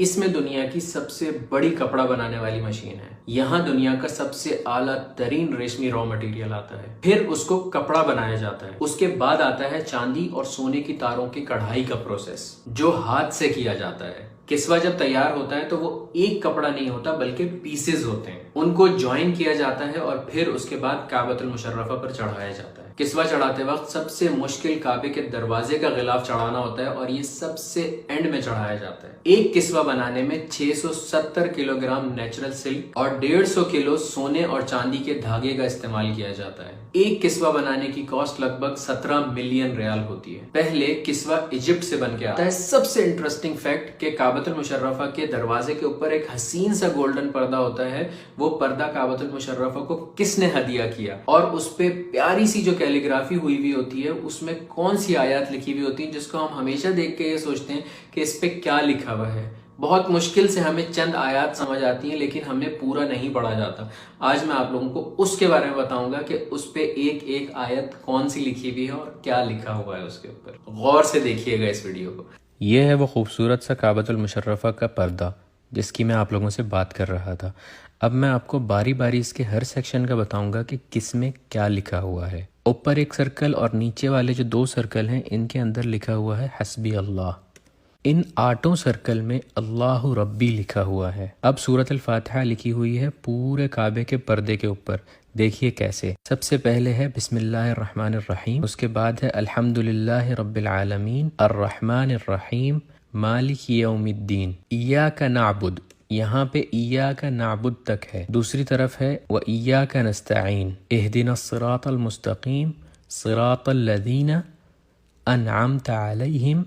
اس میں دنیا کی سب سے بڑی کپڑا بنانے والی مشین ہے. یہاں دنیا کا سب سے اعلیٰ ترین ریشمی را مٹیریل آتا ہے، پھر اس کو کپڑا بنایا جاتا ہے. اس کے بعد آتا ہے چاندی اور سونے کی تاروں کی کڑھائی کا پروسیس جو ہاتھ سے کیا جاتا ہے. کسوہ جب تیار ہوتا ہے تو وہ ایک کپڑا نہیں ہوتا بلکہ پیسز ہوتے ہیں. ان کو جوائن کیا جاتا ہے اور پھر اس کے بعد کعبۃ المشرفہ پر چڑھایا جاتا ہے. کسوہ چڑھاتے وقت سب سے مشکل کعبے کے دروازے کا غلاف چڑھانا ہوتا ہے اور یہ سب سے اینڈ میں چڑھایا جاتا ہے. ایک کسوہ بنانے میں 670 کلو گرام نیچرل سلک اور 150 کلو سونے اور چاندی کے دھاگے کا استعمال کیا جاتا ہے. ایک کسوہ بنانے کی کاسٹ لگ بھگ 17 ملین ریال ہوتی ہے. پہلے کسوہ ایجپٹ سے بن کے آتا ہے. سب سے انٹرسٹنگ فیکٹ کہ کعبۃ المشرفہ کے دروازے کے اوپر ایک حسین سا گولڈن پردہ ہوتا ہے. وہ پردہ کعبۃ المشرفہ کو کس نے ہدیہ کیا اور اس پہ پیاری سی جو کیلیگرافی ہوئی ہوئی ہوتی ہے اس میں کون سی آیات لکھی ہوئی ہوتی ہیں جس کو ہم ہمیشہ دیکھ کے یہ سوچتے ہیں کہ اس پہ کیا لکھا ہوا ہے. بہت مشکل سے ہمیں چند آیات سمجھ آتی ہیں لیکن ہمیں پورا نہیں پڑھا جاتا. آج میں آپ لوگوں کو اس کے بارے میں بتاؤں گا کہ اس پہ ایک ایک آیت کون سی لکھی ہوئی ہے اور کیا لکھا ہوا ہے اس کے اوپر. غور سے دیکھیے گا اس ویڈیو کو. یہ ہے وہ خوبصورت سا کعبۃ المشرفہ کا پردہ جس کی میں آپ لوگوں سے بات کر رہا تھا. اب میں آپ کو باری باری اس کے ہر سیکشن کا بتاؤں گا کہ کس میں کیا لکھا ہوا ہے. اوپر ایک سرکل اور نیچے والے جو 2 سرکل ہیں ان کے اندر لکھا ہوا ہے حسبی اللہ. ان 8 سرکل میں اللہ ربی لکھا ہوا ہے. اب سورۃ الفاتحہ لکھی ہوئی ہے پورے کعبے کے پردے کے اوپر. دیکھیے کیسے. سب سے پہلے ہے بسم اللہ الرحمن الرحیم، اس کے بعد ہے الحمد للہ رب العالمین الرحمن الرحیم مالک یوم الدین. ایاک نعبد، یہاں پہ ایاک نعبد تک ہے. دوسری طرف ہے وایاک نستعین اہدنا الصراط المستقیم صراط الذین انعمت علیہم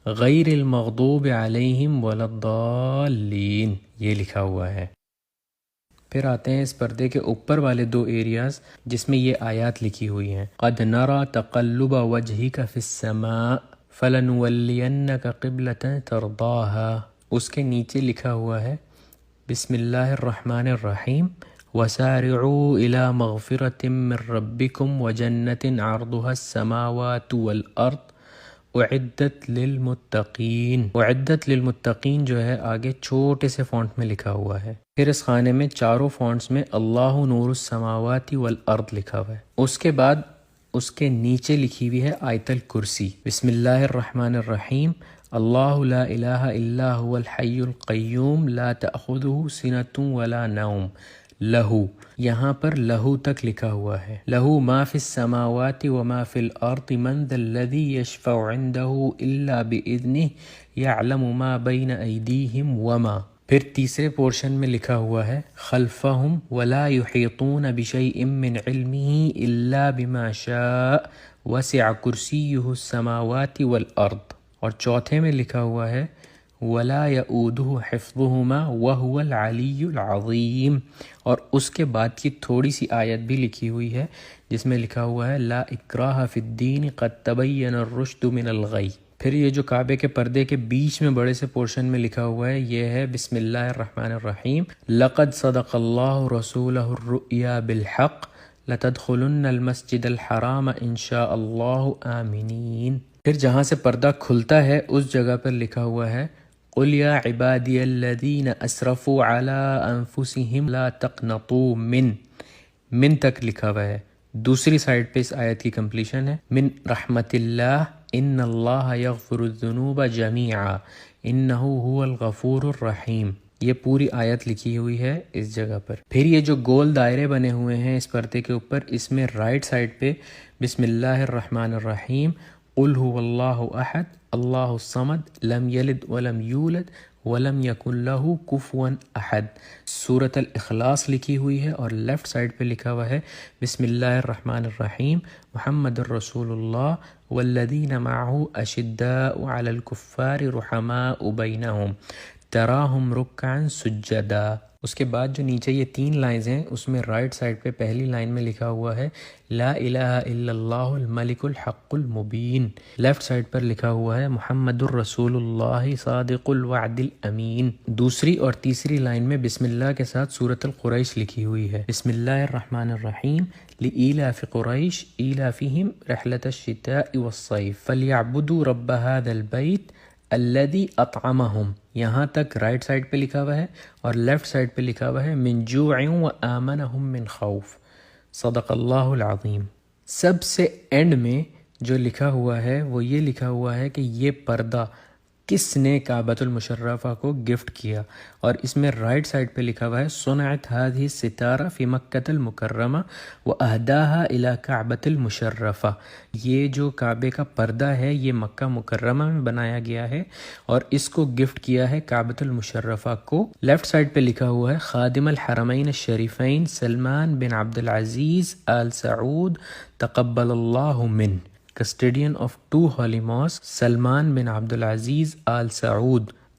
غیر المغضوب علیہم ولا الضالین، یہ لکھا ہوا ہے. پھر آتے ہیں اس پردے کے اوپر والے 2 ایریاز جس میں یہ آیات لکھی ہوئی ہیں. قد نرى تقلب وجهك في السماء فلنولینک قبلۃ ترضاها. اس کے نیچے لکھا ہوا ہے بسم اللہ الرحمن الرحیم وسارعوا الى مغفرۃ من ربکم وجنۃ عرضها السماوات والارض اعدت للمتقین. اعدت للمتقین جو ہے آگے چھوٹے سے فونٹ میں لکھا ہوا ہے. پھر اس خانے میں چاروں فونٹس میں اللہ نور السماوات والارض لکھا ہوا ہے. اس کے بعد اس کے نیچے لکھی ہوئی ہے آیت الکرسی. بسم اللہ الرحمن الرحیم اللہ لا الہ الا هو الحی القیوم لا تأخذہ سنۃ ولا نوم لہو. یہاں پر لہو تک لکھا ہوا ہے. لہو ما فی السماوات وما فی الارض من ذا الذی یشفع عندہ الا باذنہ یعلم ما بین ایدیہم وما. پھر تیسرے پورشن میں لکھا ہوا ہے خلفہم ولا یحیطون بشیء من علمہ الا بما شاء وسع کرسیہ السماوات والارض. اور چوتھے میں لکھا ہوا ہے ولا یؤودہ حفظہما وہو العلی العظیم. اور اس کے بعد کی تھوڑی سی آیت بھی لکھی ہوئی ہے جس میں لکھا ہوا ہے لا اکراہ فی الدین قد تبین الرشد من الغی. پھر یہ جو کعبے کے پردے کے بیچ میں بڑے سے پورشن میں لکھا ہوا ہے یہ ہے بسم اللہ الرحمن الرحیم لقد صدق اللہ رسولہ الرؤیا بالحق لتدخلن المسجد الحرام ان شاء اللہ آمنین. پھر جہاں سے پردہ کھلتا ہے اس جگہ پر لکھا ہوا ہے قل یا عبادی الذین اسرفوا علی انفسہم لا تقنطوا من تک لکھا ہوا ہے. دوسری سائڈ پہ اس آیت کی کمپلیشن ہے من رحمت اللہ ان اللہ یغفر الذنوب جمیعا انہ هو الغفور الرحیم. یہ پوری آیت لکھی ہوئی ہے اس جگہ پر. پھر یہ جو گول دائرے بنے ہوئے ہیں اس پردے کے اوپر اس میں رائٹ سائڈ پہ بسم اللہ الرحمن الرحیم قل هو اللہ احد اللہ الصمد لم یلد ولم یولد ولم یکن لہ کفوا احد. سورۃ الاخلاص لکھی ہوئی ہے اور لیفٹ سائڈ پہ لکھا ہوا ہے بسم اللہ الرحمن الرحیم محمد الرسول اللہ والذین معہ اشداء علی الکفار رحماء بینہم تراہم رکعا سجدا. اس کے بعد جو نیچے یہ 3 لائنز ہیں اس میں رائٹ سائڈ پہ پہلی لائن میں لکھا ہوا ہے لا الہ الا اللہ الملک الحق المبین. لیفٹ سائڈ پر لکھا ہوا ہے محمد الرسول اللہ صادق الوعد الامین. دوسری اور تیسری لائن میں بسم اللہ کے ساتھ سورۃ القریش لکھی ہوئی ہے بسم اللہ الرحمن الرحیم لإیلاف قریش ایلافہم رحلۃ الشتاء والصیف فلیعبدوا رب هذا البیت الذی اطعمہم یہاں تک رائٹ سائڈ پہ لکھا ہوا ہے اور لیفٹ سائڈ پہ لکھا ہوا ہے من جوع وآمنہم من خوف. صدق اللہ العظیم. سب سے اینڈ میں جو لکھا ہوا ہے وہ یہ لکھا ہوا ہے کہ یہ پردہ کس نے کعبۃ المشرفہ کو گفٹ کیا، اور اس میں رائٹ سائڈ پہ لکھا ہوا ہے صنعت هذه الستارہ فی مکۃ المکرمہ واہداها الی کعبۃ المشرفہ. یہ جو کعبے کا پردہ ہے یہ مکہ مکرمہ میں بنایا گیا ہے اور اس کو گفٹ کیا ہے کعبۃ المشرفہ کو. لیفٹ سائڈ پہ لکھا ہوا ہے خادم الحرمین الشریفین سلمان بن عبد العزیز آل سعود تقبل اللہ من، custodian of two holy mosques, Salman bin Abdul Aziz Al Saud